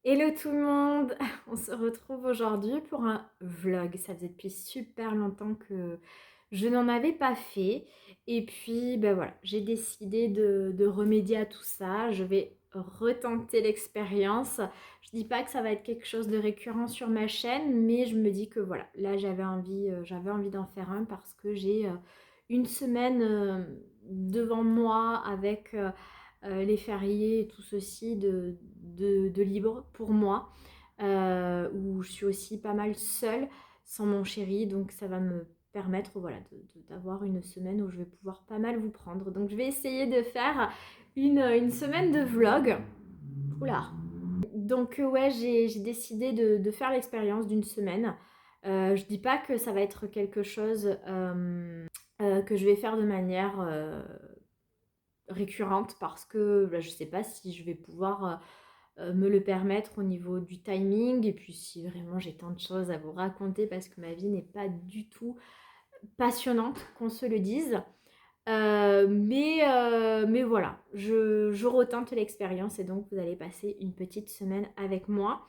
Hello tout le monde! On se retrouve aujourd'hui pour un vlog. Ça faisait depuis super longtemps que je n'en avais pas fait. Et puis, ben voilà, j'ai décidé de remédier à tout ça. Je vais retenter l'expérience. Je dis pas que ça va être quelque chose de récurrent sur ma chaîne, mais je me dis que voilà, là j'avais envie d'en faire un parce que j'ai une semaine devant moi avec les fériés et tout ceci de libre pour moi, où je suis aussi pas mal seule sans mon chéri, donc ça va me permettre voilà, d'avoir une semaine où je vais pouvoir pas mal vous prendre. Donc je vais essayer de faire une semaine de vlog. Oula. Donc ouais, j'ai décidé de faire l'expérience d'une semaine. Je dis pas que ça va être quelque chose que je vais faire de manière récurrente parce que je sais pas si je vais pouvoir me le permettre au niveau du timing et puis si vraiment j'ai tant de choses à vous raconter parce que ma vie n'est pas du tout passionnante, qu'on se le dise. Mais voilà, je retente l'expérience et donc vous allez passer une petite semaine avec moi.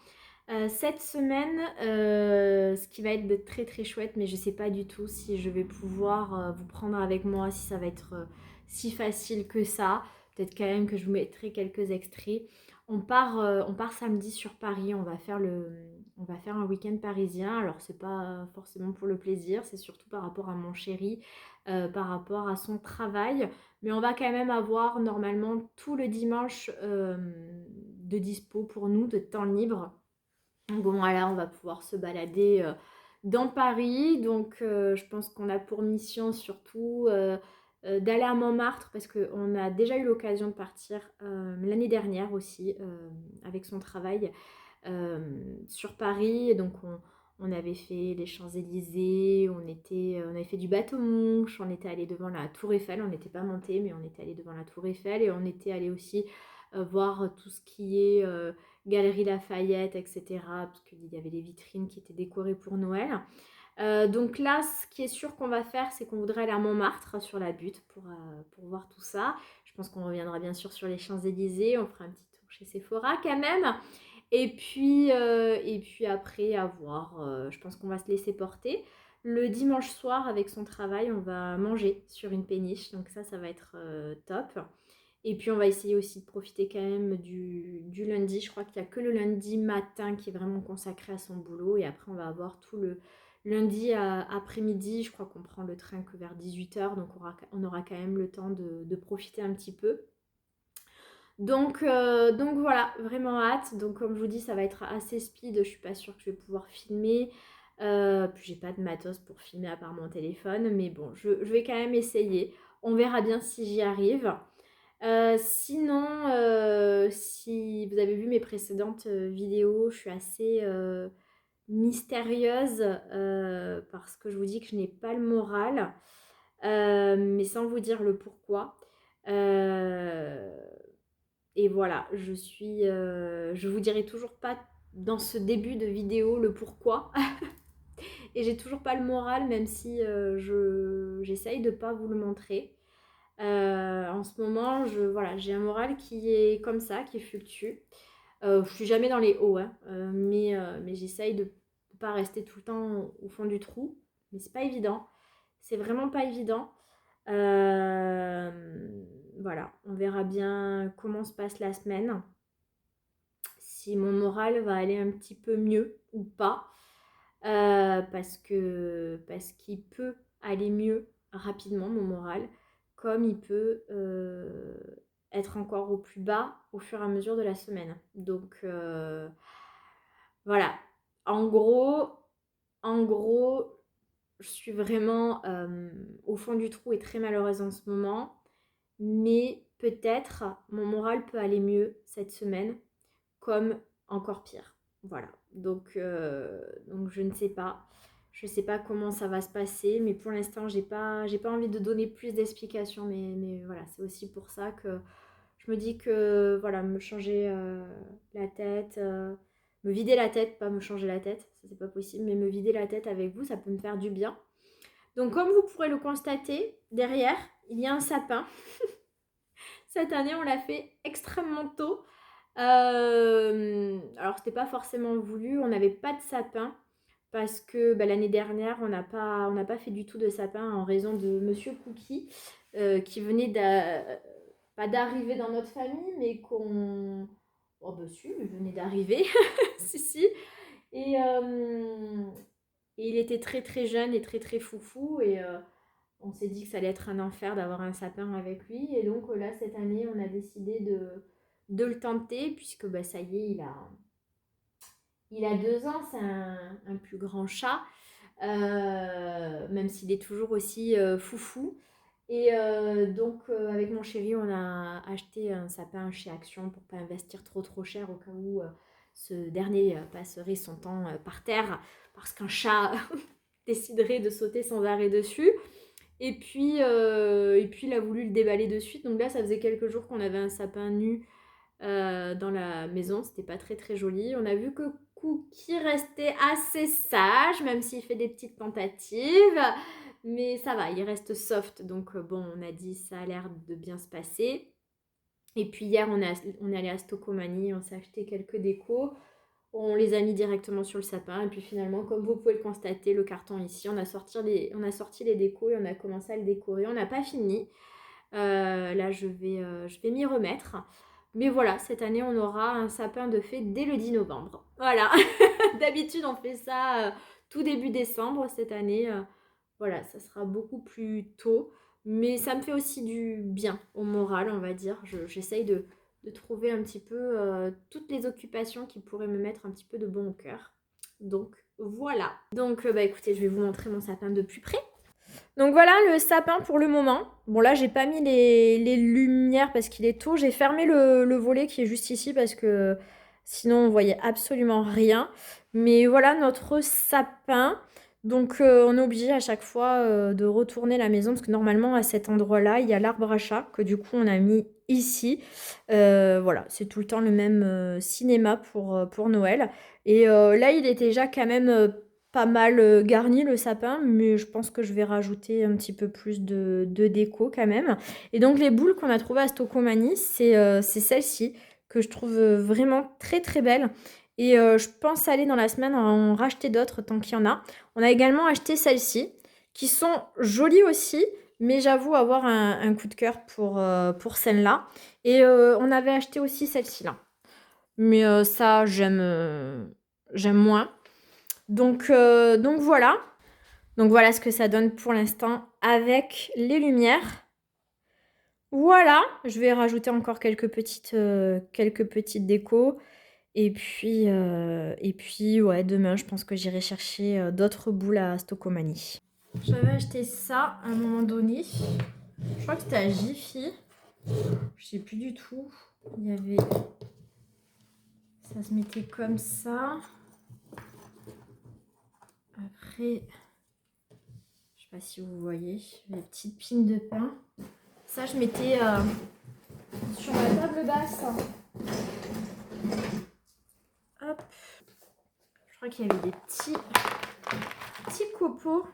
Cette semaine, ce qui va être de très très chouette, mais je sais pas du tout si je vais pouvoir vous prendre avec moi, si ça va être si facile que ça. Peut-être quand même que je vous mettrai quelques extraits. On part samedi sur Paris, on va faire un week-end parisien. Alors c'est pas forcément pour le plaisir, c'est surtout par rapport à mon chéri, par rapport à son travail. Mais on va quand même avoir normalement tout le dimanche de dispo pour nous, de temps libre. Bon, voilà, on va pouvoir se balader dans Paris. Donc, je pense qu'on a pour mission surtout d'aller à Montmartre parce qu'on a déjà eu l'occasion de partir l'année dernière aussi avec son travail sur Paris. Et donc, on avait fait les Champs-Élysées, on avait fait du bateau-mouche, on était allé devant la Tour Eiffel. On n'était pas monté, mais on était allé devant la Tour Eiffel et on était allé aussi voir tout ce qui est Galerie Lafayette, etc. Parce qu'il y avait des vitrines qui étaient décorées pour Noël. Donc là, ce qui est sûr qu'on va faire, c'est qu'on voudrait aller à Montmartre sur la butte pour voir tout ça. Je pense qu'on reviendra bien sûr sur les Champs-Élysées. On fera un petit tour chez Sephora quand même. Et puis après, à voir. Je pense qu'on va se laisser porter. Le dimanche soir, avec son travail, on va manger sur une péniche. Donc ça va être top. Et puis on va essayer aussi de profiter quand même du lundi. Je crois qu'il n'y a que le lundi matin qui est vraiment consacré à son boulot. Et après on va avoir tout le lundi après-midi. Je crois qu'on prend le train que vers 18 h. Donc on aura quand même le temps de profiter un petit peu. Donc voilà, vraiment hâte. Donc comme je vous dis, ça va être assez speed. Je suis pas sûre que je vais pouvoir filmer. Puis j'ai pas de matos pour filmer à part mon téléphone. Mais bon, je vais quand même essayer. On verra bien si j'y arrive. Sinon, si vous avez vu mes précédentes vidéos, je suis assez mystérieuse parce que je vous dis que je n'ai pas le moral, mais sans vous dire le pourquoi. Euh, et voilà, je vous dirai toujours pas dans ce début de vidéo le pourquoi. Et j'ai toujours pas le moral, même si j'essaye de pas vous le montrer. En ce moment, voilà, j'ai un moral qui est comme ça, qui fluctue. Je suis jamais dans les hauts, hein, mais j'essaye de ne pas rester tout le temps au fond du trou. Mais c'est pas évident. C'est vraiment pas évident. Euh, voilà, on verra bien comment se passe la semaine. Si mon moral va aller un petit peu mieux ou pas. Parce qu'il peut aller mieux rapidement, mon moral, comme il peut être encore au plus bas au fur et à mesure de la semaine. Donc voilà, en gros, en gros, je suis vraiment au fond du trou et très malheureuse en ce moment, mais peut-être mon moral peut aller mieux cette semaine, comme encore pire. Voilà. Donc je ne sais pas. Je ne sais pas comment ça va se passer, mais pour l'instant, j'ai pas envie de donner plus d'explications. Mais voilà, c'est aussi pour ça que je me dis que voilà, me changer la tête, me vider la tête, pas me changer la tête, ça c'est pas possible, mais me vider la tête avec vous, ça peut me faire du bien. Donc comme vous pourrez le constater, derrière, il y a un sapin. Cette année, on l'a fait extrêmement tôt. Alors c'était pas forcément voulu, on n'avait pas de sapin parce que bah, l'année dernière on n'a pas fait du tout de sapin en raison de Monsieur Cookie qui venait pas d'arriver dans notre famille mais qu'on... Oh bah si, il venait d'arriver, si si. Et, et il était très très jeune et très très foufou et on s'est dit que ça allait être un enfer d'avoir un sapin avec lui. Et donc là, cette année, on a décidé de le tenter puisque bah, ça y est, il a 2 ans, c'est un plus grand chat, même s'il est toujours aussi foufou. Et donc avec mon chéri, on a acheté un sapin chez Action pour pas investir trop trop cher au cas où ce dernier passerait son temps par terre parce qu'un chat déciderait de sauter sans arrêt dessus. Et puis il a voulu le déballer de suite. Donc là, ça faisait quelques jours qu'on avait un sapin nu dans la maison. C'était pas très très joli. On a vu que Cookie restait assez sage, même s'il fait des petites tentatives. Mais ça va, il reste soft. Donc bon, on a dit ça a l'air de bien se passer. Et puis hier, on est allé à Stocomanie, on s'est acheté quelques décos. On les a mis directement sur le sapin. Et puis finalement, comme vous pouvez le constater, le carton ici, on a sorti les décos et on a commencé à le décorer. On n'a pas fini. Là, je vais m'y remettre. Mais voilà, cette année, on aura un sapin de fée dès le 10 novembre. Voilà. D'habitude, on fait ça tout début décembre. Cette année, voilà, ça sera beaucoup plus tôt. Mais ça me fait aussi du bien au moral, on va dire. J'essaye de trouver un petit peu toutes les occupations qui pourraient me mettre un petit peu de bon au cœur. Donc voilà. Donc bah écoutez, je vais vous montrer mon sapin de plus près. Donc voilà le sapin pour le moment. Bon là j'ai pas mis les lumières parce qu'il est tôt. J'ai fermé le volet qui est juste ici parce que sinon on voyait absolument rien. Mais voilà notre sapin. Donc on est obligé à chaque fois de retourner la maison parce que normalement à cet endroit-là il y a l'arbre à chat que du coup on a mis ici. Voilà, c'est tout le temps le même cinéma pour Noël. Et là il était déjà quand même pas mal garni le sapin, mais je pense que je vais rajouter un petit peu plus de déco quand même. Et donc les boules qu'on a trouvées à Stocomanie, c'est celle-ci que je trouve vraiment très très belle. Et je pense aller dans la semaine en racheter d'autres tant qu'il y en a. On a également acheté celles-ci, qui sont jolies aussi, mais j'avoue avoir un coup de cœur pour celle-là. Et on avait acheté aussi celle-ci là. Mais ça, j'aime moins. Donc voilà. Donc voilà ce que ça donne pour l'instant avec les lumières. Voilà, je vais rajouter encore quelques petites décos. Et puis ouais, demain, je pense que j'irai chercher d'autres boules à Stocomanie. J'avais acheté ça à un moment donné. Je crois que c'était à Jiffy. Je sais plus du tout. Il y avait... Ça se mettait comme ça. Après... Je sais pas si vous voyez, les petites pines de pain. Ça, je mettais sur ma table basse. Hop. Je crois qu'il y avait des petits copeaux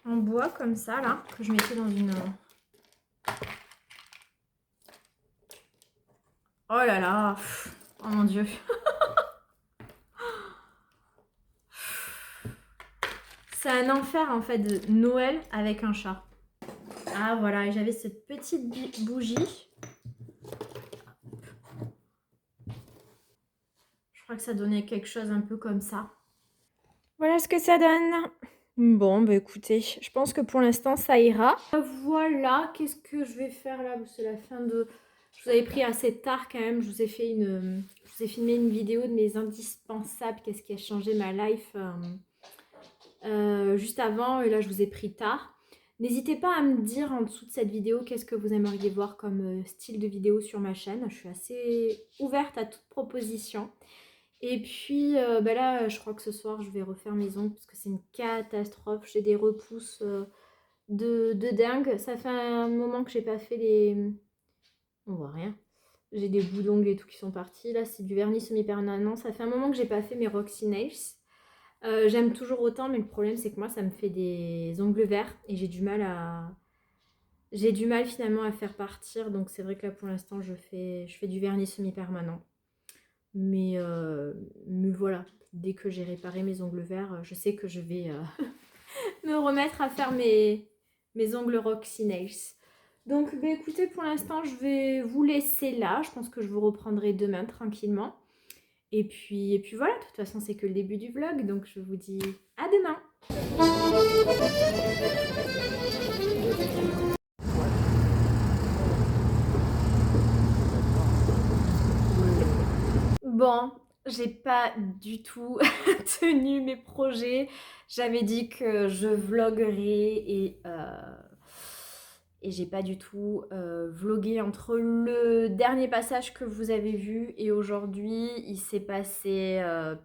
en bois comme ça, là, que je mettais dans une... Oh là là. Oh mon Dieu. C'est un enfer, en fait, de Noël avec un chat. Ah, voilà. Et j'avais cette petite bougie. Je crois que ça donnait quelque chose un peu comme ça. Voilà ce que ça donne. Bon, bah écoutez, je pense que pour l'instant, ça ira. Voilà, qu'est-ce que je vais faire là? C'est la fin de... Je vous avais pris assez tard quand même. Je vous ai filmé une vidéo de mes indispensables. Qu'est-ce qui a changé ma life juste avant. Et là, je vous ai pris tard. N'hésitez pas à me dire en dessous de cette vidéo qu'est-ce que vous aimeriez voir comme style de vidéo sur ma chaîne. Je suis assez ouverte à toute proposition. Et puis bah là, je crois que ce soir, je vais refaire mes ongles parce que c'est une catastrophe. J'ai des repousses de dingue. Ça fait un moment que j'ai pas fait les... On voit rien. J'ai des bouts d'ongles et tout qui sont partis. Là, c'est du vernis semi-permanent. Ça fait un moment que j'ai pas fait mes Roxy Nails. J'aime toujours autant, mais le problème, c'est que moi, ça me fait des ongles verts et j'ai du mal J'ai du mal finalement à faire partir, donc c'est vrai que là pour l'instant je fais du vernis semi-permanent. Mais, mais voilà, dès que j'ai réparé mes ongles verts, je sais que je vais me remettre à faire mes ongles Roxy Nails. Donc bah, écoutez, pour l'instant je vais vous laisser là. Je pense que je vous reprendrai demain tranquillement. Et puis voilà, de toute façon c'est que le début du vlog, donc je vous dis à demain. Bon, j'ai pas du tout tenu mes projets. J'avais dit que je vloguerais et j'ai pas du tout vlogué entre le dernier passage que vous avez vu et aujourd'hui. Il s'est passé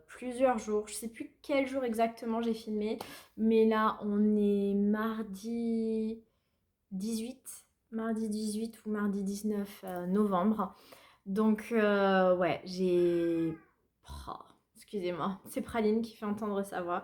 plusieurs jours. Je sais plus quel jour exactement j'ai filmé, mais là on est mardi 18, mardi 18 ou mardi 19 novembre. Donc, ouais, j'ai... Oh, excusez-moi, c'est Praline qui fait entendre sa voix.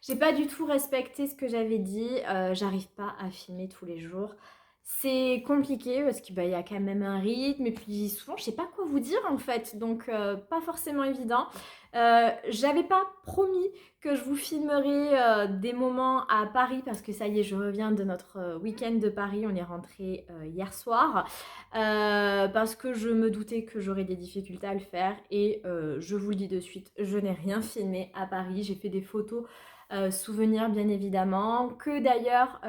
J'ai pas du tout respecté ce que j'avais dit. J'arrive pas à filmer tous les jours. C'est compliqué parce qu'il y a quand même un rythme et puis souvent je sais pas quoi vous dire en fait, donc pas forcément évident. J'avais pas promis que je vous filmerai des moments à Paris parce que ça y est, je reviens de notre week-end de Paris. On est rentré hier soir parce que je me doutais que j'aurais des difficultés à le faire et je vous le dis de suite, je n'ai rien filmé à Paris. J'ai fait des photos souvenirs bien évidemment, que d'ailleurs...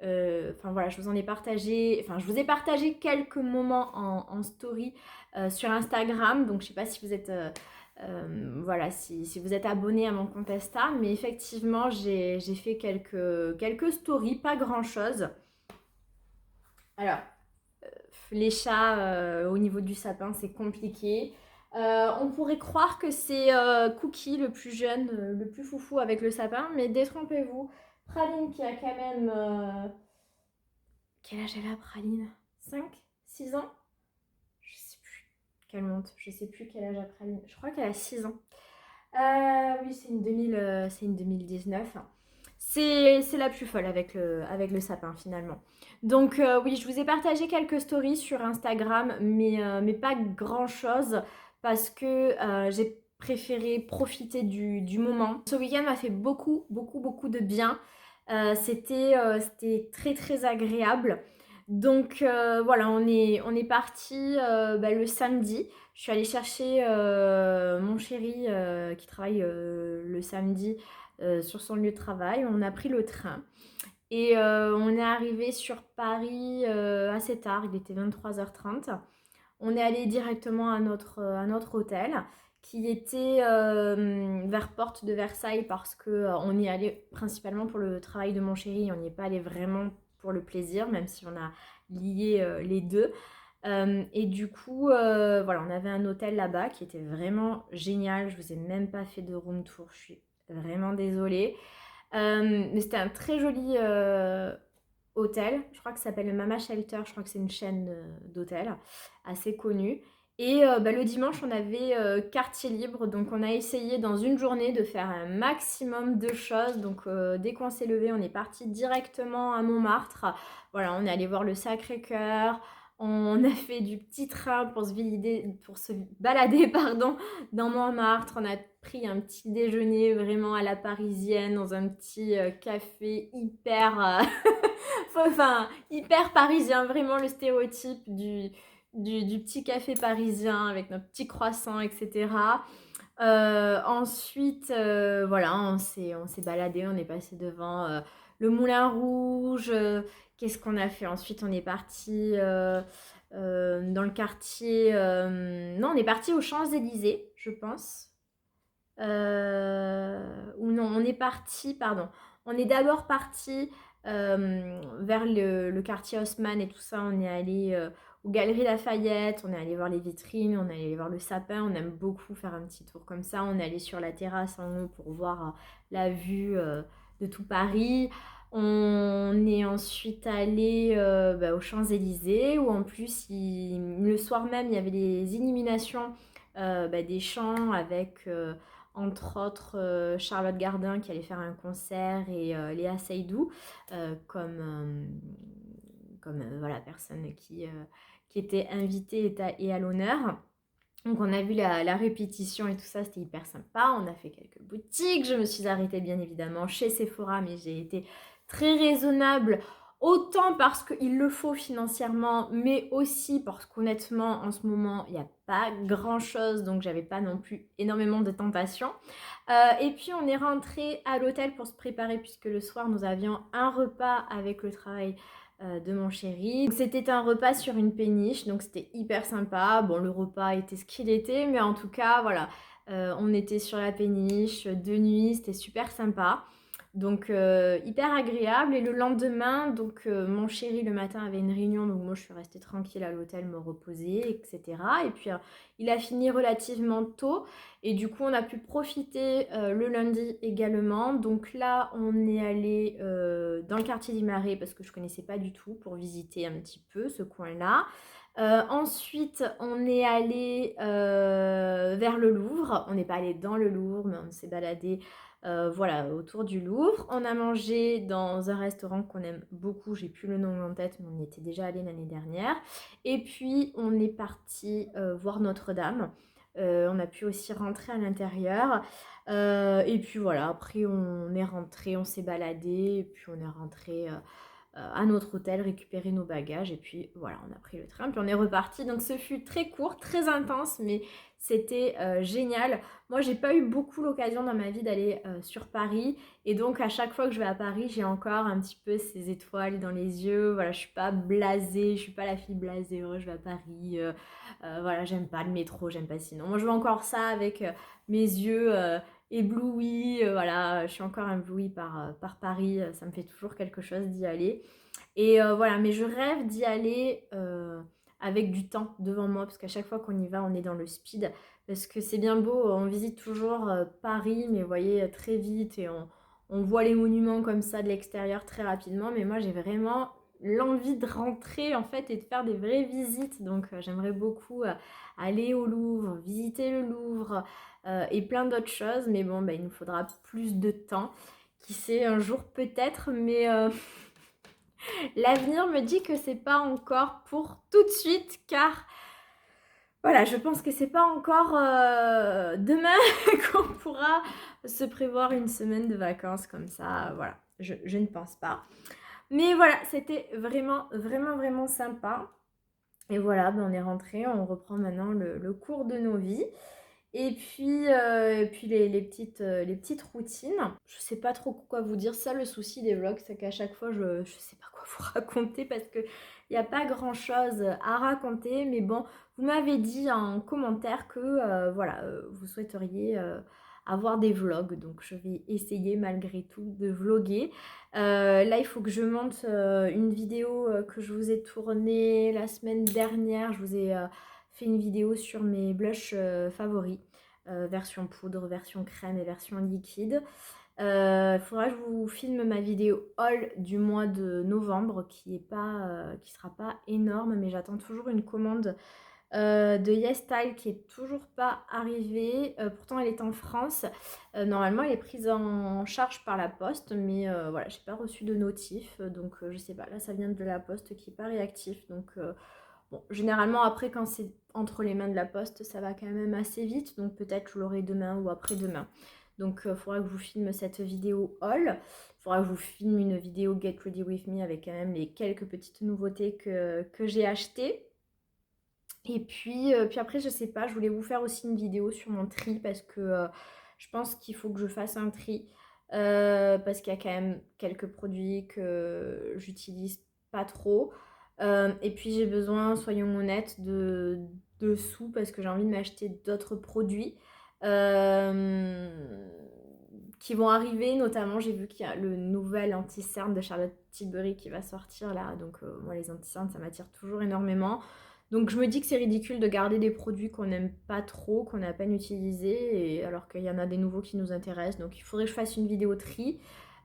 enfin voilà, je vous en ai partagé, enfin je vous ai partagé quelques moments en story sur Instagram, donc je sais pas si vous êtes voilà, si vous êtes abonné à mon compte Insta, mais effectivement j'ai fait quelques stories, pas grand chose. Alors les chats au niveau du sapin c'est compliqué. On pourrait croire que c'est Cookie le plus jeune, le plus foufou avec le sapin, mais détrompez-vous, Praline qui a quand même quel âge elle a, Praline? 5, 6 ans? Je sais plus. Quelle monte. Je sais plus quel âge a Praline. Je crois qu'elle a 6 ans. Oui, c'est une 2019. C'est la plus folle avec le sapin finalement. Donc oui, je vous ai partagé quelques stories sur Instagram, mais pas grand chose parce que j'ai préféré profiter du moment. Ce week-end m'a fait beaucoup de bien. C'était très très agréable. Donc voilà, on est parti le samedi. Je suis allée chercher mon chéri qui travaille le samedi sur son lieu de travail. On a pris le train et on est arrivé sur Paris assez tard, il était 23h30. On est allé directement à notre hôtel qui était vers Porte de Versailles parce que on y allait principalement pour le travail de mon chéri. On n'y est pas allé vraiment pour le plaisir, même si on a lié les deux. Et du coup, voilà, on avait un hôtel là-bas qui était vraiment génial. Je vous ai même pas fait de room tour, je suis vraiment désolée. Mais c'était un très joli hôtel. Je crois que ça s'appelle le Mama Shelter. Je crois que c'est une chaîne d'hôtels assez connue. Et le dimanche, on avait quartier libre. Donc, on a essayé dans une journée de faire un maximum de choses. Donc, dès qu'on s'est levé, on est parti directement à Montmartre. Voilà, on est allé voir le Sacré-Cœur. On a fait du petit train pour se balader pardon, dans Montmartre. On a pris un petit déjeuner vraiment à la parisienne dans un petit café hyper, enfin, hyper parisien, vraiment le stéréotype du petit café parisien avec notre petit croissant, etc. Ensuite, voilà, on s'est baladé, on est passé devant le Moulin Rouge. Qu'est-ce qu'on a fait? Ensuite, on est parti dans le quartier. Non, on est parti aux Champs-Élysées, je pense. Ou non, on est parti, pardon. On est d'abord parti vers le quartier Haussmann et tout ça. On est allé aux Galeries Lafayette, on est allé voir les vitrines, on est allé voir le sapin. On aime beaucoup faire un petit tour comme ça. On est allé sur la terrasse en haut pour voir la vue de tout Paris. On est ensuite allé aux Champs-Élysées où en plus, le soir même, il y avait des illuminations des champs avec entre autres Charlotte Gardin qui allait faire un concert et Léa Seydoux comme, comme voilà, personne qui était invitée et à l'honneur. Donc on a vu la répétition et tout ça, c'était hyper sympa. On a fait quelques boutiques. Je me suis arrêtée bien évidemment chez Sephora, mais j'ai été très raisonnable. Autant parce qu'il le faut financièrement, mais aussi parce qu'honnêtement, en ce moment, il n'y a pas grand-chose, donc j'avais pas non plus énormément de tentations. Et puis on est rentré à l'hôtel pour se préparer, puisque le soir, nous avions un repas avec le travail de mon chéri. C'était un repas sur une péniche, donc c'était hyper sympa. Bon, le repas était ce qu'il était, mais en tout cas, voilà, on était sur la péniche de nuit, c'était super sympa. Donc hyper agréable. Et le lendemain, donc mon chéri le matin avait une réunion, donc moi je suis restée tranquille à l'hôtel, me reposer, etc. Et puis il a fini relativement tôt. Et du coup on a pu profiter le lundi également. Donc là on est allé dans le quartier du Marais parce que je connaissais pas du tout pour visiter un petit peu ce coin-là. Ensuite on est allé vers le Louvre. On n'est pas allé dans le Louvre, mais on s'est baladé voilà, autour du Louvre. On a mangé dans un restaurant qu'on aime beaucoup, j'ai plus le nom en tête, mais on y était déjà allé l'année dernière. Et puis on est parti voir Notre-Dame. On a pu aussi rentrer à l'intérieur. Et puis voilà, après on est rentré, on s'est baladé, et puis on est rentré à notre hôtel, récupérer nos bagages, et puis voilà, on a pris le train, puis on est reparti. Donc ce fut très court, très intense, mais c'était génial. Moi, j'ai pas eu beaucoup l'occasion dans ma vie d'aller sur Paris, et donc à chaque fois que je vais à Paris, j'ai encore un petit peu ces étoiles dans les yeux. Voilà, je suis pas blasée, je suis pas la fille blasée, heureuse, je vais à Paris. Voilà, j'aime pas le métro, j'aime pas sinon. Moi, je veux encore ça avec mes yeux éblouie, voilà, je suis encore éblouie par Paris, ça me fait toujours quelque chose d'y aller. Et voilà, mais je rêve d'y aller avec du temps devant moi, parce qu'à chaque fois qu'on y va, on est dans le speed, parce que c'est bien beau, on visite toujours Paris, mais vous voyez, très vite, et on voit les monuments comme ça de l'extérieur très rapidement, mais moi j'ai vraiment l'envie de rentrer en fait et de faire des vraies visites, donc j'aimerais beaucoup aller au Louvre, visiter le Louvre, et plein d'autres choses. Mais bon, bah, il nous faudra plus de temps. Qui sait, un jour peut-être, mais l'avenir me dit que c'est pas encore pour tout de suite, car voilà, je pense que c'est pas encore demain qu'on pourra se prévoir une semaine de vacances comme ça. Voilà, je ne pense pas. Mais voilà, c'était vraiment, vraiment, vraiment sympa. Et voilà, ben on est rentré, on reprend maintenant le cours de nos vies. Et puis les petites routines. Je sais pas trop quoi vous dire. Ça, le souci des vlogs, c'est qu'à chaque fois, je sais pas quoi vous raconter parce qu'il n'y a pas grand chose à raconter. Mais bon, vous m'avez dit en commentaire que voilà, vous souhaiteriez avoir des vlogs. Donc je vais essayer malgré tout de vlogger. Là, il faut que je monte une vidéo que je vous ai tournée la semaine dernière. Je vous ai fait une vidéo sur mes blushs favoris, version poudre, version crème et version liquide. Il faudra que je vous filme ma vidéo haul du mois de novembre qui sera pas énorme, mais j'attends toujours une commande de YesStyle qui est toujours pas arrivée. Pourtant elle est en France. Normalement elle est prise en charge par la poste, mais voilà, j'ai pas reçu de notif, donc je sais pas, là ça vient de la poste qui est pas réactif, donc bon, généralement après quand c'est entre les mains de la poste ça va quand même assez vite, donc peut-être je l'aurai demain ou après-demain. Donc il faudra que je vous filme cette vidéo haul. Il faudra que je vous filme une vidéo Get Ready With Me avec quand même les quelques petites nouveautés que j'ai achetées. Et puis après, je sais pas, je voulais vous faire aussi une vidéo sur mon tri parce que je pense qu'il faut que je fasse un tri. Parce qu'il y a quand même quelques produits que j'utilise pas trop. Et puis j'ai besoin, soyons honnêtes, de sous parce que j'ai envie de m'acheter d'autres produits qui vont arriver. Notamment, j'ai vu qu'il y a le nouvel anti-cerne de Charlotte Tilbury qui va sortir là. Donc moi, les anti-cernes, ça m'attire toujours énormément. Donc je me dis que c'est ridicule de garder des produits qu'on n'aime pas trop, qu'on a à peine utilisés, et alors qu'il y en a des nouveaux qui nous intéressent. Donc il faudrait que je fasse une vidéo tri.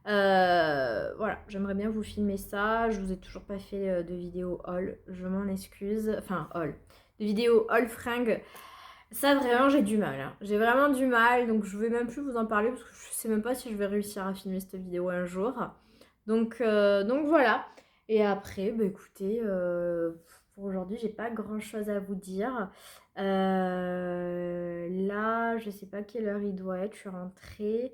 Voilà, j'aimerais bien vous filmer ça. Je vous ai toujours pas fait de vidéo haul, je m'en excuse. Enfin haul, de vidéo haul fringues. Ça vraiment j'ai du mal, hein. J'ai vraiment du mal, donc je vais même plus vous en parler parce que je sais même pas si je vais réussir à filmer cette vidéo un jour. Donc voilà. Et après, bah écoutez, pour aujourd'hui, j'ai pas grand-chose à vous dire. Là, je sais pas quelle heure il doit être, je suis rentrée.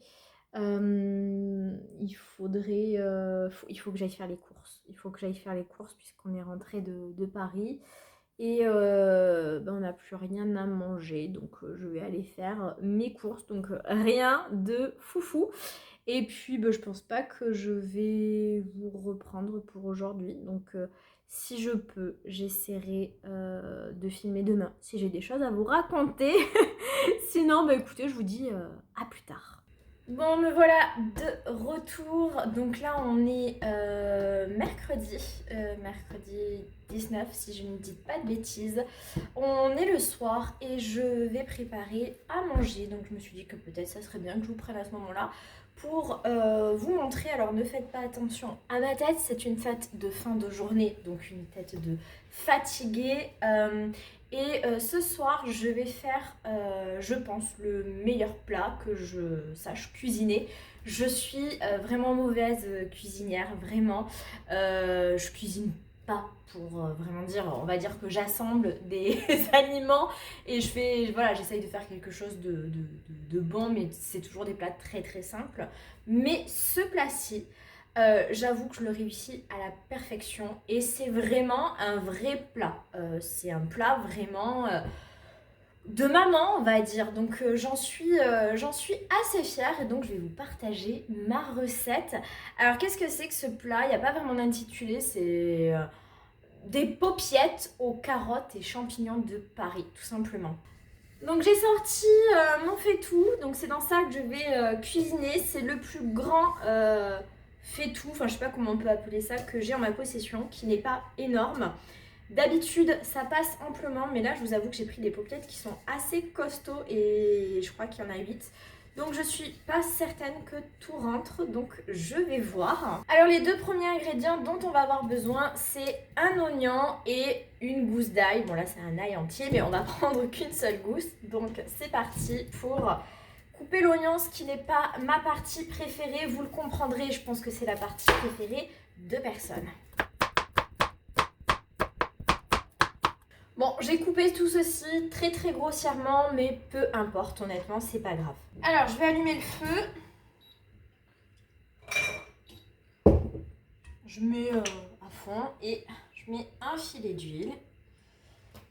Il faut que j'aille faire les courses. Il faut que j'aille faire les courses puisqu'on est rentré de Paris. Et bah, on n'a plus rien à manger, donc je vais aller faire mes courses. Donc rien de foufou. Et puis, bah, je pense pas que je vais vous reprendre pour aujourd'hui. Donc, si je peux, j'essaierai de filmer demain si j'ai des choses à vous raconter. Sinon, bah, écoutez, je vous dis à plus tard. Bon, me voilà de retour. Donc là, on est mercredi 19, si je ne dis pas de bêtises. On est le soir et je vais préparer à manger. Donc je me suis dit que peut-être ça serait bien que je vous prenne à ce moment-là pour vous montrer. Alors ne faites pas attention à ma tête, c'est une tête de fin de journée, donc une tête de fatiguée. Et ce soir, je vais faire, je pense, le meilleur plat que je sache cuisiner. Je suis vraiment mauvaise cuisinière, vraiment. Je cuisine pas pour vraiment dire, on va dire que j'assemble des aliments et voilà, j'essaye de faire quelque chose de bon, mais c'est toujours des plats très très simples. Mais ce plat-ci, j'avoue que je le réussis à la perfection et c'est vraiment un vrai plat. C'est un plat vraiment de maman, on va dire. Donc j'en suis assez fière et donc je vais vous partager ma recette. Alors qu'est-ce que c'est que ce plat? Il n'y a pas vraiment d'intitulé, c'est des paupiettes aux carottes et champignons de Paris, tout simplement. Donc j'ai sorti mon faitout, donc c'est dans ça que je vais cuisiner. C'est le plus grand faitout, enfin je sais pas comment on peut appeler ça, que j'ai en ma possession, qui n'est pas énorme. D'habitude ça passe amplement, mais là je vous avoue que j'ai pris des paupiettes qui sont assez costauds et je crois qu'il y en a 8. Donc je suis pas certaine que tout rentre, donc je vais voir. Alors les deux premiers ingrédients dont on va avoir besoin, c'est un oignon et une gousse d'ail. Bon là c'est un ail entier, mais on va prendre qu'une seule gousse. Donc c'est parti pour couper l'oignon, ce qui n'est pas ma partie préférée. Vous le comprendrez, je pense que c'est la partie préférée de personne. Bon, j'ai coupé tout ceci très très grossièrement, mais peu importe, honnêtement, c'est pas grave. Alors, je vais allumer le feu. Je mets à fond et je mets un filet d'huile.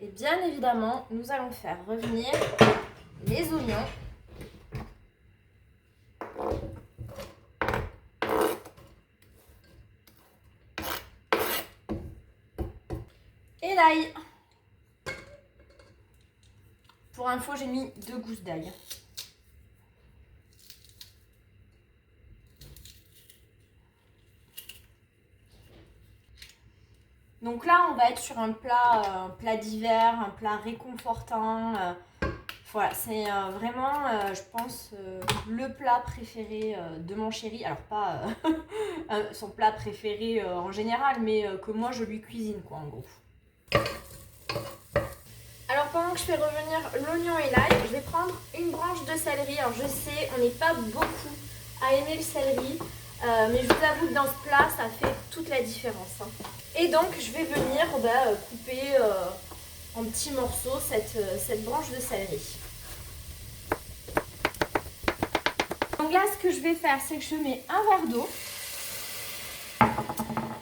Et bien évidemment, nous allons faire revenir les oignons. Et l'ail. Pour info, j'ai mis 2 gousses d'ail. Donc là, on va être sur un plat d'hiver, un plat réconfortant. Voilà, c'est vraiment, je pense, le plat préféré de mon chéri. Alors pas son plat préféré en général, mais que moi je lui cuisine, quoi, en gros. Alors pendant que je fais revenir l'oignon et l'ail, je vais prendre une branche de céleri. Alors je sais, on n'est pas beaucoup à aimer le céleri, mais je vous avoue que dans ce plat, ça fait toute la différence. Hein. Et donc je vais venir couper en petits morceaux cette branche de céleri. Donc là, ce que je vais faire, c'est que je mets un verre d'eau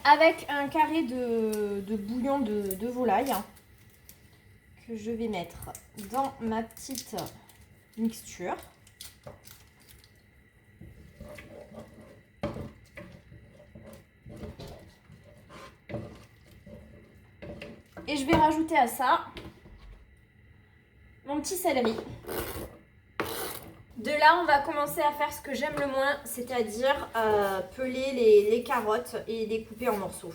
avec un carré de bouillon de volaille que je vais mettre dans ma petite mixture. Et je vais rajouter à ça mon petit céleri. De là, on va commencer à faire ce que j'aime le moins, c'est-à-dire peler les carottes et les couper en morceaux.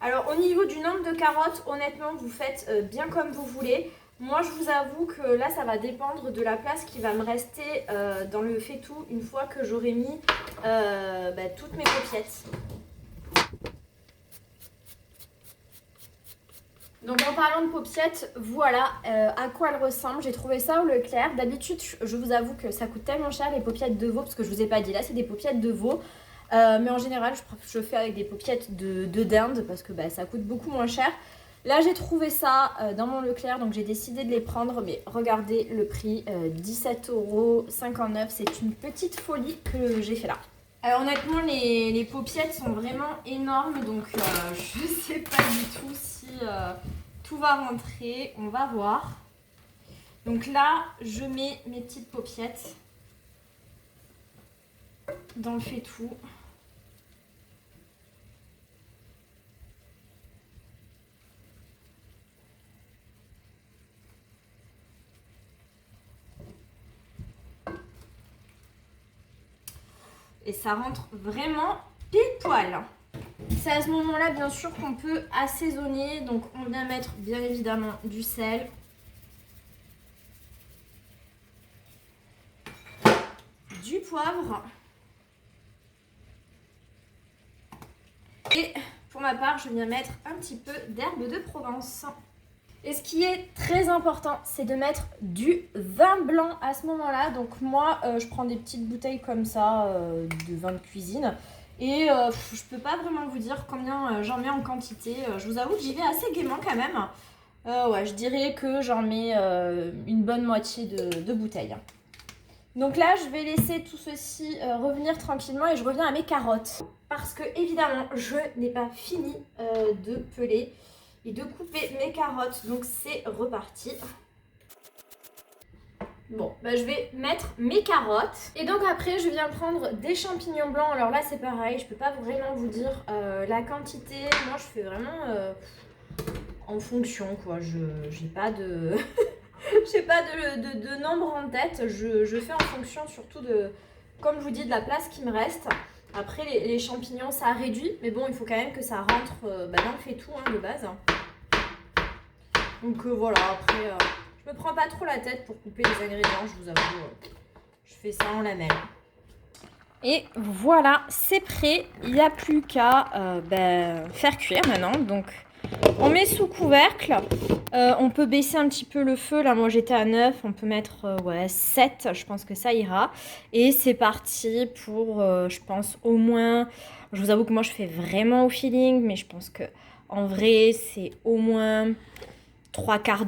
Alors au niveau du nombre de carottes, honnêtement, vous faites bien comme vous voulez. Moi, je vous avoue que là, ça va dépendre de la place qui va me rester dans le faitout une fois que j'aurai mis toutes mes paupiettes. Donc en parlant de paupiettes, voilà à quoi elles ressemblent. J'ai trouvé ça au Leclerc. D'habitude, je vous avoue que ça coûte tellement cher les paupiettes de veau, parce que je vous ai pas dit, là c'est des paupiettes de veau. Mais en général, je fais avec des paupiètes de dinde parce que ça coûte beaucoup moins cher. Là, j'ai trouvé ça dans mon Leclerc, donc j'ai décidé de les prendre. Mais regardez le prix, 17,59 €. C'est une petite folie que j'ai fait là. Alors honnêtement, les paupiettes sont vraiment énormes, donc je sais pas du tout si tout va rentrer. On va voir. Donc là, je mets mes petites paupiettes dans le faitout. Et ça rentre vraiment pile poil. C'est à ce moment-là, bien sûr, qu'on peut assaisonner. Donc, on vient mettre, bien évidemment, du sel. Du poivre. Et pour ma part, je viens mettre un petit peu d'herbe de Provence. Et ce qui est très important, c'est de mettre du vin blanc à ce moment-là. Donc moi, je prends des petites bouteilles comme ça de vin de cuisine. Et je peux pas vraiment vous dire combien j'en mets en quantité. Je vous avoue que j'y vais assez gaiement quand même. Ouais, je dirais que j'en mets une bonne moitié de bouteille. Donc là, je vais laisser tout ceci revenir tranquillement et je reviens à mes carottes. Parce que évidemment, je n'ai pas fini de peler et de couper mes carottes. Donc c'est reparti. Bon, je vais mettre mes carottes. Et donc après, je viens prendre des champignons blancs. Alors là, c'est pareil, je peux pas vraiment vous dire la quantité. Moi, je fais vraiment en fonction, quoi. J'ai pas de... j'ai pas de nombre en tête. Je fais en fonction surtout de, comme je vous dis, de la place qui me reste. Après, les champignons, ça réduit. Mais bon, il faut quand même que ça rentre dans le faitout de base. Donc voilà, après, je me prends pas trop la tête pour couper les ingrédients, je vous avoue. Je fais ça en lamelles. Et voilà, c'est prêt. Il n'y a plus qu'à faire cuire maintenant. Donc, on met sous couvercle. On peut baisser un petit peu le feu. Là, moi, j'étais à 9. On peut mettre 7. Je pense que ça ira. Et c'est parti pour, je pense, au moins... Je vous avoue que moi, je fais vraiment au feeling. Mais je pense que en vrai, c'est au moins 3/4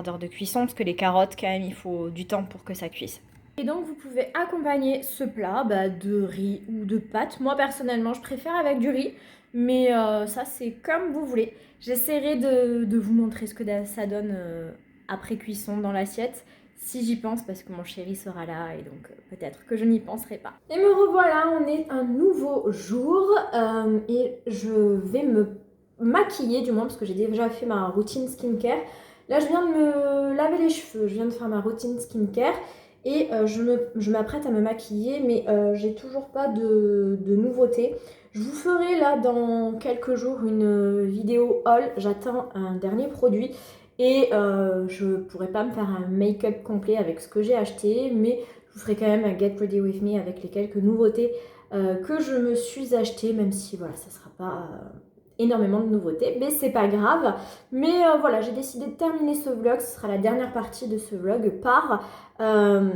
d'heure de cuisson. Parce que les carottes, quand même, il faut du temps pour que ça cuise. Et donc, vous pouvez accompagner ce plat de riz ou de pâtes. Moi, personnellement, je préfère avec du riz. Mais ça, c'est comme vous voulez. J'essaierai de vous montrer ce que ça donne après cuisson dans l'assiette. Si j'y pense, parce que mon chéri sera là. Et donc, peut-être que je n'y penserai pas. Et me revoilà, on est un nouveau jour. Et je vais me maquiller, du moins, parce que j'ai déjà fait ma routine skincare. Là, je viens de me laver les cheveux. Je viens de faire ma routine skincare. Et je m'apprête à me maquiller, mais j'ai toujours pas de nouveautés. Je vous ferai là dans quelques jours une vidéo haul. J'attends un dernier produit et je pourrais pas me faire un make-up complet avec ce que j'ai acheté, mais je vous ferai quand même un Get Ready With Me avec les quelques nouveautés que je me suis acheté, même si voilà, ça sera pas énormément de nouveautés, mais c'est pas grave. Mais voilà, j'ai décidé de terminer ce vlog, ce sera la dernière partie de ce vlog par un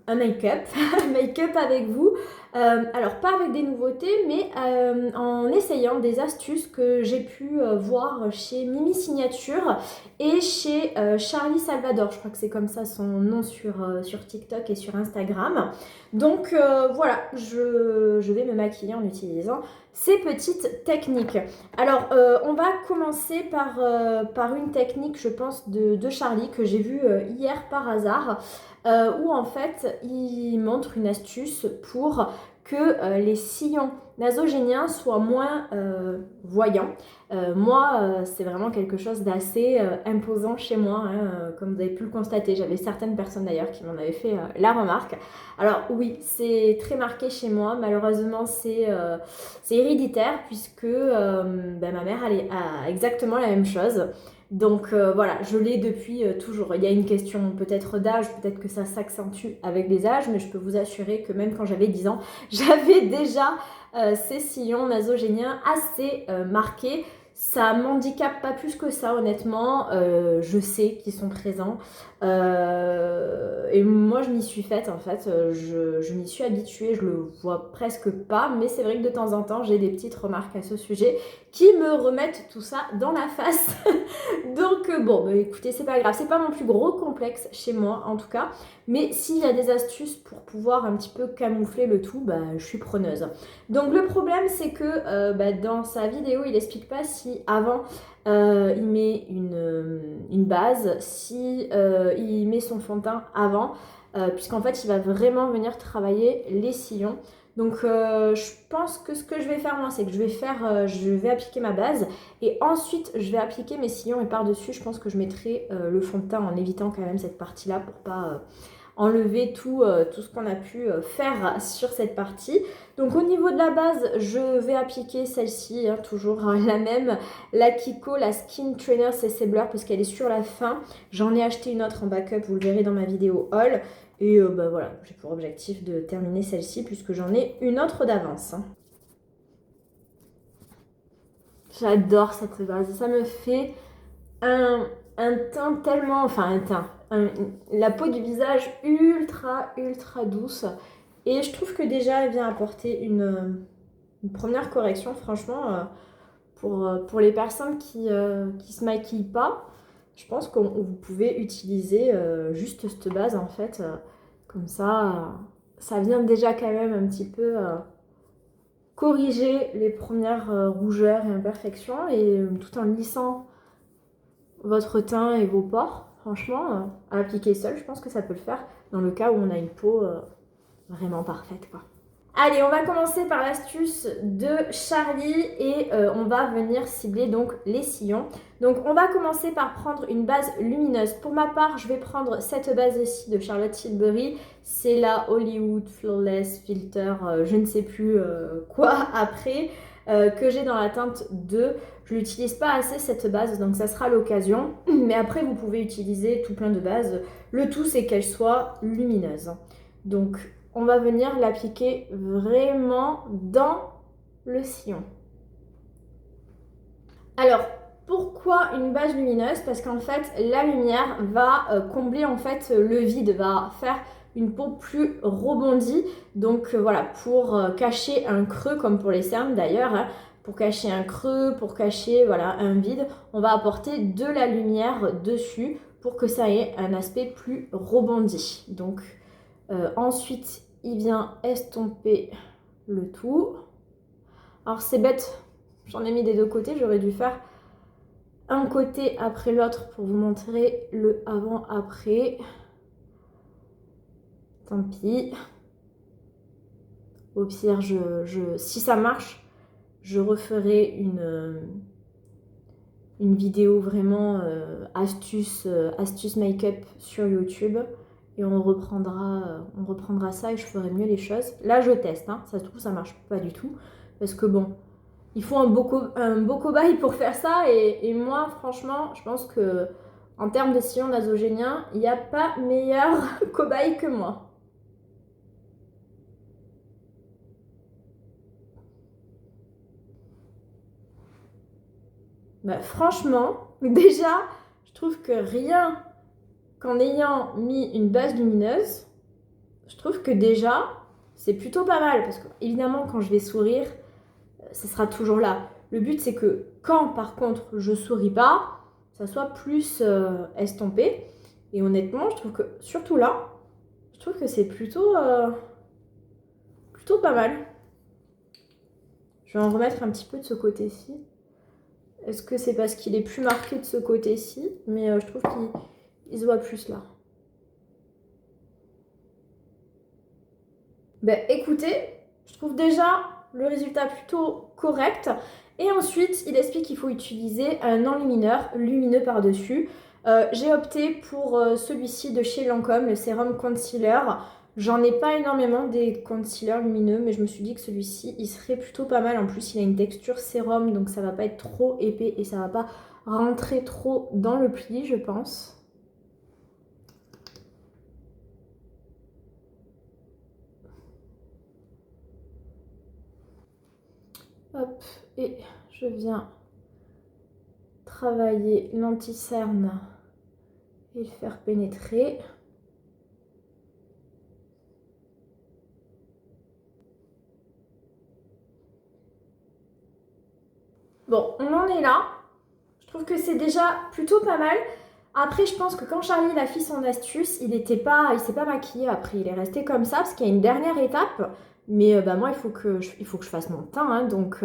make-up, make-up avec vous. Alors pas avec des nouveautés, mais en essayant des astuces que j'ai pu voir chez Mimi Signature et chez Charlie Salvador. Je crois que c'est comme ça son nom sur TikTok et sur Instagram. Donc voilà, je vais me maquiller en utilisant ces petites techniques. Alors, on va commencer par une technique, je pense, de Charlie que j'ai vue hier par hasard, où en fait, il montre une astuce pour que les sillons nasogéniens soient moins voyants. Moi, c'est vraiment quelque chose d'assez imposant chez moi, comme vous avez pu le constater. J'avais certaines personnes d'ailleurs qui m'en avaient fait la remarque. Alors oui, c'est très marqué chez moi. Malheureusement, c'est héréditaire puisque ma mère a exactement la même chose. Donc voilà, je l'ai depuis toujours. Il y a une question peut-être d'âge, peut-être que ça s'accentue avec les âges, mais je peux vous assurer que même quand j'avais 10 ans, j'avais déjà ces sillons nasogéniens assez marqués. Ça m'handicape pas plus que ça, honnêtement. Je sais qu'ils sont présents. et moi je m'y suis faite en fait, je m'y suis habituée, je le vois presque pas, mais c'est vrai que de temps en temps j'ai des petites remarques à ce sujet qui me remettent tout ça dans la face. Donc bon, bah, écoutez, c'est pas grave, c'est pas mon plus gros complexe chez moi en tout cas, mais s'il y a des astuces pour pouvoir un petit peu camoufler le tout, bah, je suis preneuse. Donc le problème c'est que bah, dans sa vidéo il explique pas si avant il met une base, si il met son fond de teint avant, puisqu'en fait il va vraiment venir travailler les sillons. Donc je pense que ce que je vais faire moi, c'est que je vais appliquer ma base et ensuite je vais appliquer mes sillons et par-dessus je pense que je mettrai le fond de teint en évitant quand même cette partie-là pour pas enlever tout ce qu'on a pu faire sur cette partie. Donc au niveau de la base, je vais appliquer celle-ci, hein, toujours la même, la Kiko, la Skin Trainer CC Blur parce qu'elle est sur la fin. J'en ai acheté une autre en backup, vous le verrez dans ma vidéo haul. Et bah voilà, j'ai pour objectif de terminer celle-ci puisque j'en ai une autre d'avance. Hein. J'adore cette base, ça me fait un teint tellement, enfin un teint, la peau du visage ultra douce et je trouve que déjà elle vient apporter une première correction franchement pour les personnes qui se maquillent pas. Je pense que vous pouvez utiliser juste cette base en fait, comme ça vient déjà quand même un petit peu corriger les premières rougeurs et imperfections et tout en lissant votre teint et vos pores, franchement, à appliquer seul, je pense que ça peut le faire dans le cas où on a une peau vraiment parfaite, quoi. Allez, on va commencer par l'astuce de Charlie et on va venir cibler donc les sillons. Donc on va commencer par prendre une base lumineuse. Pour ma part, je vais prendre cette base-ci de Charlotte Tilbury. C'est la Hollywood Flawless Filter, je ne sais plus quoi après, que j'ai dans la teinte 2. Je l'utilise pas assez cette base, donc ça sera l'occasion. Mais après, vous pouvez utiliser tout plein de bases. Le tout, c'est qu'elle soit lumineuse. Donc on va venir l'appliquer vraiment dans le sillon. Alors, pourquoi une base lumineuse? Parce qu'en fait, la lumière va combler en fait le vide, va faire une peau plus rebondie. Donc voilà, pour cacher un creux, comme pour les cernes d'ailleurs, hein, pour cacher un creux, pour cacher voilà, un vide, on va apporter de la lumière dessus pour que ça ait un aspect plus rebondi. Donc ensuite, il vient estomper le tout. Alors c'est bête, j'en ai mis des deux côtés, j'aurais dû faire un côté après l'autre pour vous montrer le avant-après. Tant pis. Au pire, si ça marche, je referai une vidéo vraiment astuce make-up sur YouTube. Et on reprendra ça et je ferai mieux les choses. Là, je teste, hein. Ça se trouve, ça marche pas du tout. Parce que bon, il faut un beau cobaye pour faire ça. Et moi, franchement, je pense que en termes de sillon nasogénien, il n'y a pas meilleur cobaye que moi. Bah, franchement, déjà, je trouve que rien qu'en ayant mis une base lumineuse, je trouve que déjà, c'est plutôt pas mal. Parce que, évidemment, quand je vais sourire, ce sera toujours là. Le but, c'est que quand, par contre, je souris pas, ça soit plus estompé. Et honnêtement, je trouve que, surtout là, je trouve que c'est plutôt pas mal. Je vais en remettre un petit peu de ce côté-ci. Est-ce que c'est parce qu'il est plus marqué de ce côté-ci? Mais je trouve qu'il se voit plus là. Ben écoutez, je trouve déjà le résultat plutôt correct. Et ensuite, il explique qu'il faut utiliser un enlumineur lumineux par-dessus. J'ai opté pour celui-ci de chez Lancôme, le sérum concealer. J'en ai pas énormément des concealers lumineux, mais je me suis dit que celui-ci, il serait plutôt pas mal. En plus, il a une texture sérum, donc ça va pas être trop épais et ça va pas rentrer trop dans le pli, je pense. Hop, et je viens travailler l'anti-cerne et le faire pénétrer. Bon, on en est là. Je trouve que c'est déjà plutôt pas mal. Après, je pense que quand Charlie a fait son astuce, il s'est pas maquillé après. Il est resté comme ça parce qu'il y a une dernière étape. Mais bah, moi, il faut que je fasse mon teint. Hein, donc,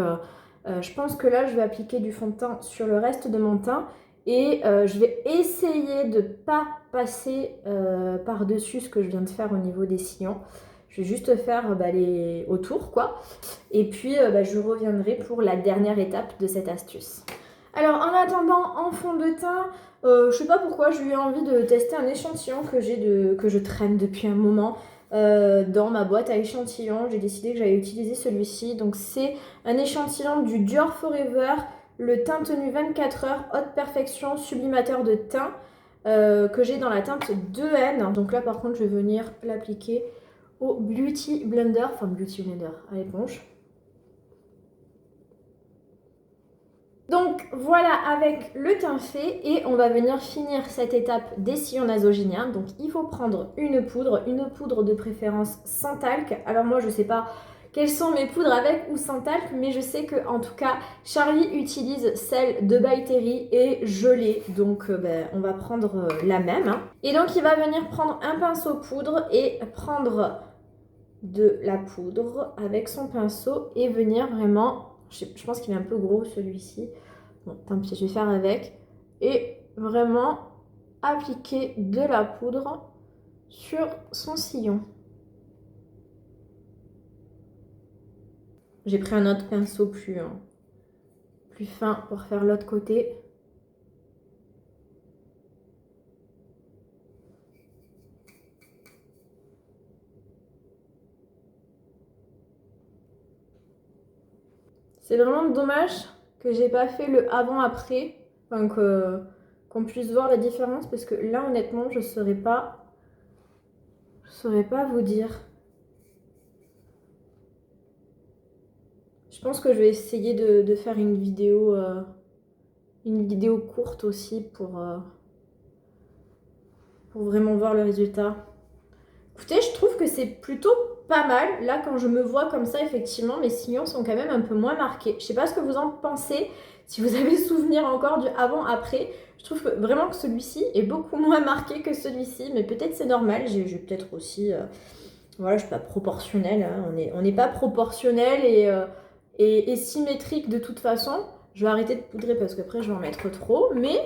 je pense que là, je vais appliquer du fond de teint sur le reste de mon teint. Et je vais essayer de ne pas passer par-dessus ce que je viens de faire au niveau des sillons. Je vais juste faire les autour, quoi. Et puis, je reviendrai pour la dernière étape de cette astuce. Alors, en attendant, en fond de teint, je sais pas pourquoi j'ai eu envie de tester un échantillon que je traîne depuis un moment dans ma boîte à échantillons. J'ai décidé que j'allais utiliser celui-ci. Donc, c'est un échantillon du Dior Forever, le teint tenu 24 heures, haute perfection, sublimateur de teint, que j'ai dans la teinte 2N. Donc là, par contre, je vais venir l'appliquer au Beauty Blender, à l'éponge. Donc voilà avec le teint fait et on va venir finir cette étape des sillons nasogéniens. Donc il faut prendre une poudre de préférence sans talc. Alors moi je sais pas quelles sont mes poudres avec ou sans talc, mais je sais que en tout cas Charlie utilise celle de By Terry et je l'ai, donc on va prendre la même. Hein. Et donc il va venir prendre un pinceau poudre et prendre de la poudre avec son pinceau et venir vraiment, je pense qu'il est un peu gros celui-ci, bon tant pis, je vais faire avec, et vraiment appliquer de la poudre sur son sillon. J'ai pris un autre pinceau plus fin pour faire l'autre côté. C'est vraiment dommage que j'ai pas fait le avant-après, enfin qu'on puisse voir la différence, parce que là honnêtement je saurais pas vous dire. Je pense que je vais essayer de faire une vidéo courte aussi pour vraiment voir le résultat. Écoutez, je trouve que c'est plutôt pas mal. Là, quand je me vois comme ça, effectivement, mes sillons sont quand même un peu moins marqués. Je sais pas ce que vous en pensez, si vous avez souvenir encore du avant-après. Je trouve que vraiment que celui-ci est beaucoup moins marqué que celui-ci, mais peut-être c'est normal. J'ai peut-être aussi... voilà, je suis pas proportionnelle. Hein. On n'est pas proportionnel et symétrique de toute façon. Je vais arrêter de poudrer parce qu'après je vais en mettre trop, mais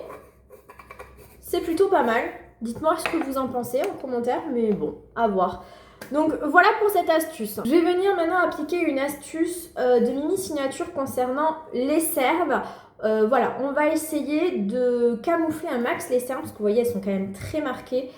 c'est plutôt pas mal. Dites-moi ce que vous en pensez en commentaire, mais bon, à voir. Donc voilà pour cette astuce. Je vais venir maintenant appliquer une astuce de mini signature concernant les cernes. Voilà, on va essayer de camoufler un max les cernes parce que vous voyez, elles sont quand même très marquées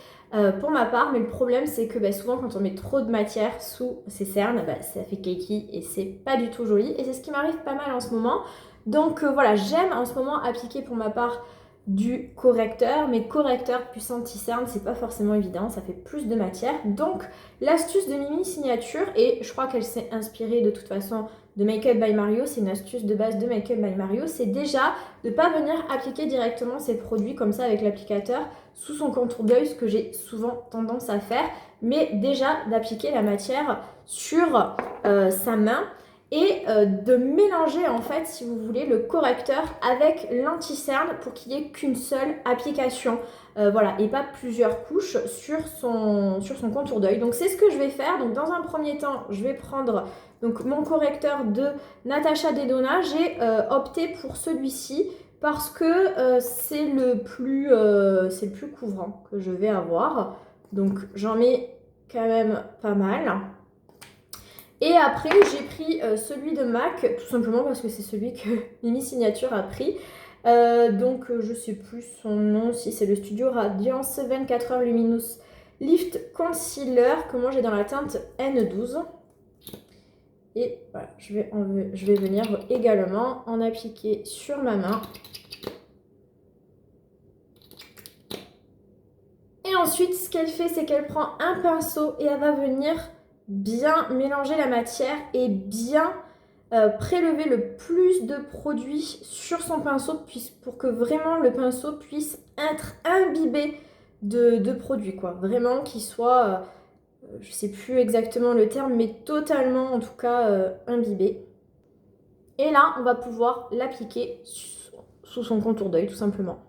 pour ma part. Mais le problème, c'est que souvent, quand on met trop de matière sous ces cernes, ça fait cakey et c'est pas du tout joli. Et c'est ce qui m'arrive pas mal en ce moment. Donc voilà, j'aime en ce moment appliquer pour ma part du correcteur, mais correcteur plus anti-cerne, c'est pas forcément évident, ça fait plus de matière. Donc l'astuce de Mimi Signature, et je crois qu'elle s'est inspirée de toute façon de Make Up by Mario, c'est une astuce de base de Make Up by Mario, c'est déjà de ne pas venir appliquer directement ces produits comme ça avec l'applicateur sous son contour d'œil, ce que j'ai souvent tendance à faire, mais déjà d'appliquer la matière sur sa main et de mélanger en fait, si vous voulez, le correcteur avec l'anti-cerne pour qu'il n'y ait qu'une seule application. Voilà, et pas plusieurs couches sur son contour d'œil. Donc c'est ce que je vais faire. Donc dans un premier temps, je vais prendre donc, mon correcteur de Natasha Denona. J'ai opté pour celui-ci parce que c'est le plus couvrant que je vais avoir. Donc j'en mets quand même pas mal. Et après, j'ai pris celui de MAC, tout simplement parce que c'est celui que Mimi Signature a pris. Donc, je sais plus son nom, si c'est le Studio Radiance 24 heures Luminous Lift Concealer, que moi j'ai dans la teinte N12. Et voilà, je vais venir également en appliquer sur ma main. Et ensuite, ce qu'elle fait, c'est qu'elle prend un pinceau et elle va venir bien mélanger la matière et bien prélever le plus de produits sur son pinceau pour que vraiment le pinceau puisse être imbibé de produits, quoi. Vraiment qu'il soit, je sais plus exactement le terme, mais totalement en tout cas imbibé. Et là, on va pouvoir l'appliquer sous son contour d'œil, tout simplement.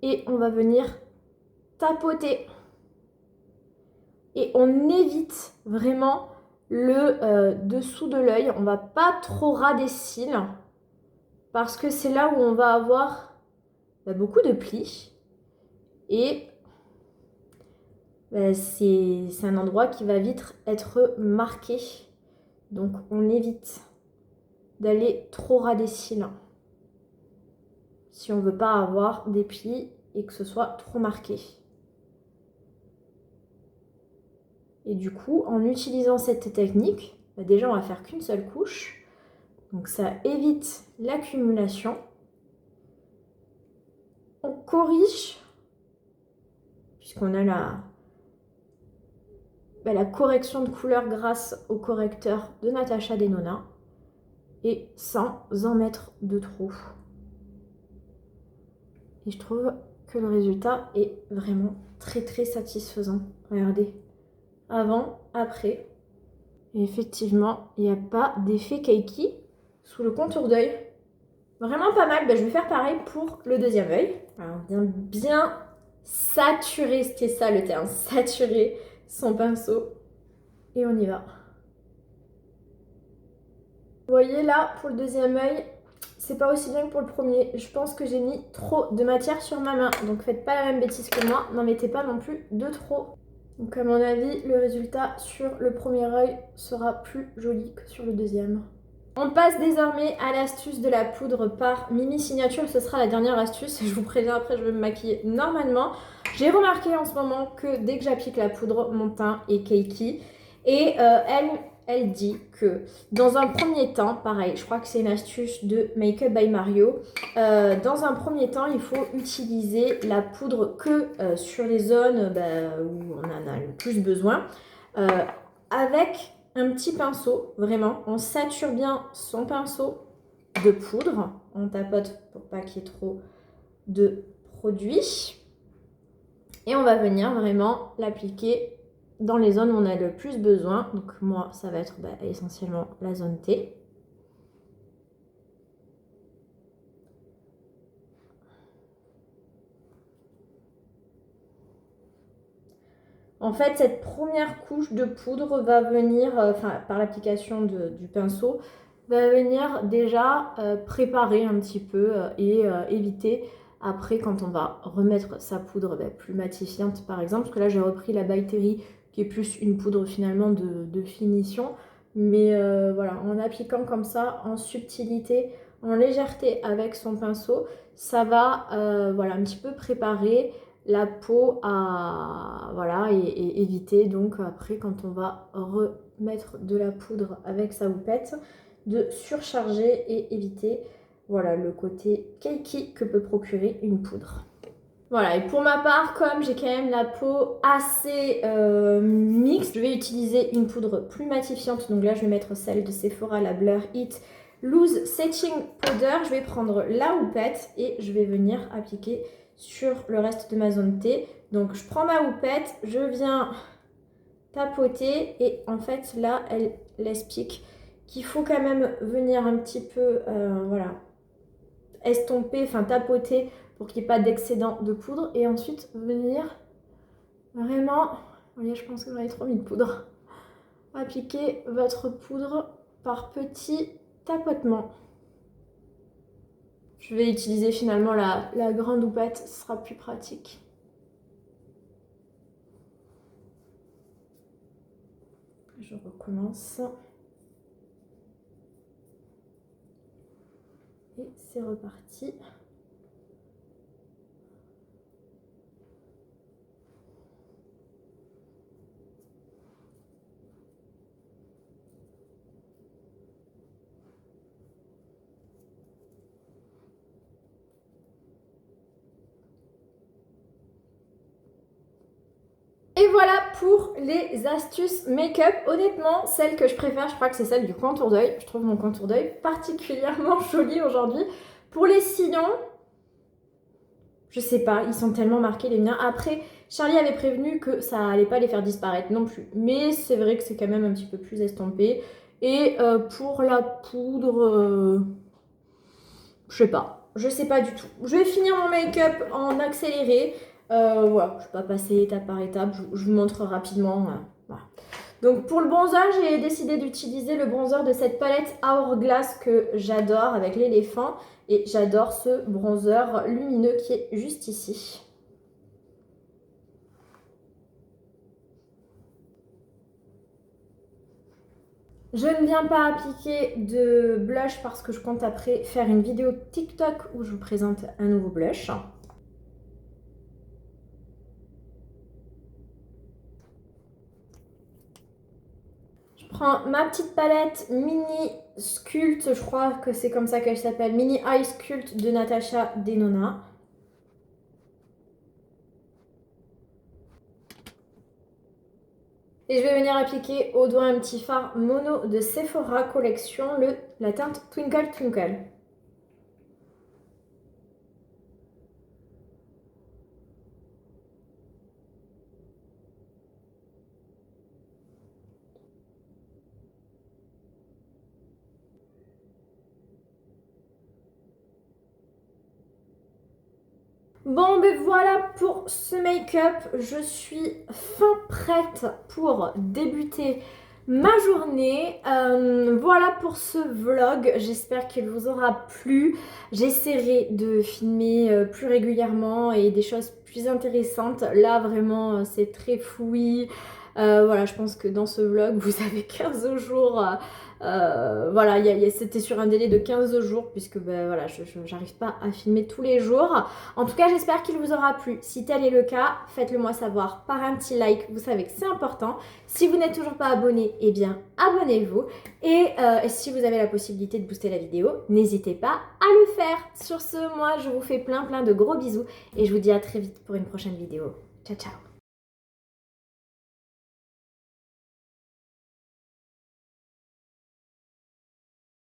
Et on va venir tapoter. Et on évite vraiment le dessous de l'œil. On ne va pas trop ras des cils parce que c'est là où on va avoir beaucoup de plis. Et c'est un endroit qui va vite être marqué. Donc on évite d'aller trop ras des cils si on ne veut pas avoir des plis et que ce soit trop marqué. Et du coup, en utilisant cette technique, déjà on va faire qu'une seule couche. Donc ça évite l'accumulation. On corrige, puisqu'on a la correction de couleur grâce au correcteur de Natasha Denona. Et sans en mettre de trop. Et je trouve que le résultat est vraiment très très satisfaisant. Regardez, avant, après. Et effectivement, il n'y a pas d'effet cakey sous le contour d'œil. Vraiment pas mal. Je vais faire pareil pour le deuxième œil. Alors, on vient bien saturer, c'était ça le terme, saturer son pinceau. Et on y va. Vous voyez là, pour le deuxième œil, c'est pas aussi bien que pour le premier. Je pense que j'ai mis trop de matière sur ma main. Donc faites pas la même bêtise que moi. N'en mettez pas non plus de trop. Donc à mon avis, le résultat sur le premier œil sera plus joli que sur le deuxième. On passe désormais à l'astuce de la poudre par Mimi Signature. Ce sera la dernière astuce. Je vous préviens, après je vais me maquiller normalement. J'ai remarqué en ce moment que dès que j'applique la poudre, mon teint est cakey. Et elle dit que dans un premier temps, pareil, je crois que c'est une astuce de Makeup by Mario. Dans un premier temps, il faut utiliser la poudre que sur les zones où on en a le plus besoin. Avec un petit pinceau, vraiment, on sature bien son pinceau de poudre. On tapote pour pas qu'il y ait trop de produit. Et on va venir vraiment l'appliquer dans les zones où on a le plus besoin. Donc moi, ça va être essentiellement la zone T. En fait, cette première couche de poudre va venir, par l'application du pinceau, va venir déjà préparer un petit peu et éviter après quand on va remettre sa poudre plus matifiante par exemple. Parce que là, j'ai repris la By Terry qui est plus une poudre finalement de finition. Mais voilà, en appliquant comme ça, en subtilité, en légèreté avec son pinceau, ça va un petit peu préparer la peau et éviter donc après quand on va remettre de la poudre avec sa houppette de surcharger et éviter le côté cakey que peut procurer une poudre. Voilà, et pour ma part, comme j'ai quand même la peau assez mixte, je vais utiliser une poudre plus matifiante. Donc là, je vais mettre celle de Sephora, la Blur It Loose Setting Powder. Je vais prendre la houppette et je vais venir appliquer sur le reste de ma zone T. Donc je prends ma houppette, je viens tapoter et en fait là elle explique qu'il faut quand même venir un petit peu estomper, tapoter pour qu'il n'y ait pas d'excédent de poudre et ensuite venir vraiment, vous voyez je pense que j'en ai trop mis de poudre, appliquer votre poudre par petits tapotements. Je vais utiliser finalement la grande houppette, ce sera plus pratique. Je recommence. Et c'est reparti. Et voilà pour les astuces make-up. Honnêtement, celle que je préfère, je crois que c'est celle du contour d'œil. Je trouve mon contour d'œil particulièrement joli aujourd'hui. Pour les sillons, je sais pas, ils sont tellement marqués les miens. Après, Charlie avait prévenu que ça allait pas les faire disparaître non plus. Mais c'est vrai que c'est quand même un petit peu plus estompé. Et pour la poudre, je sais pas du tout. Je vais finir mon make-up en accéléré. Voilà, je vais pas passer étape par étape, je vous montre rapidement. Voilà. Donc pour le bronzer, j'ai décidé d'utiliser le bronzer de cette palette Hourglass que j'adore avec l'éléphant. Et j'adore ce bronzer lumineux qui est juste ici. Je ne viens pas appliquer de blush parce que je compte après faire une vidéo TikTok où je vous présente un nouveau blush. Je prends ma petite palette Mini Sculpt, je crois que c'est comme ça qu'elle s'appelle, Mini Eye Sculpt de Natasha Denona. Et je vais venir appliquer au doigt un petit fard mono de Sephora Collection, la teinte Twinkle Twinkle. Bon, ben voilà pour ce make-up. Je suis fin prête pour débuter ma journée. Voilà pour ce vlog. J'espère qu'il vous aura plu. J'essaierai de filmer plus régulièrement et des choses plus intéressantes. Là, vraiment, c'est très fouillis. Voilà, je pense que dans ce vlog, vous avez 15 jours. Voilà, c'était sur un délai de 15 jours puisque ben, voilà, je n'arrive pas à filmer tous les jours. En tout cas, j'espère qu'il vous aura plu. Si tel est le cas, faites-le moi savoir par un petit like. Vous savez que c'est important. Si vous n'êtes toujours pas abonné, eh bien, abonnez-vous. Et si vous avez la possibilité de booster la vidéo, n'hésitez pas à le faire. Sur ce, moi, je vous fais plein de gros bisous et je vous dis à très vite pour une prochaine vidéo. Ciao, ciao!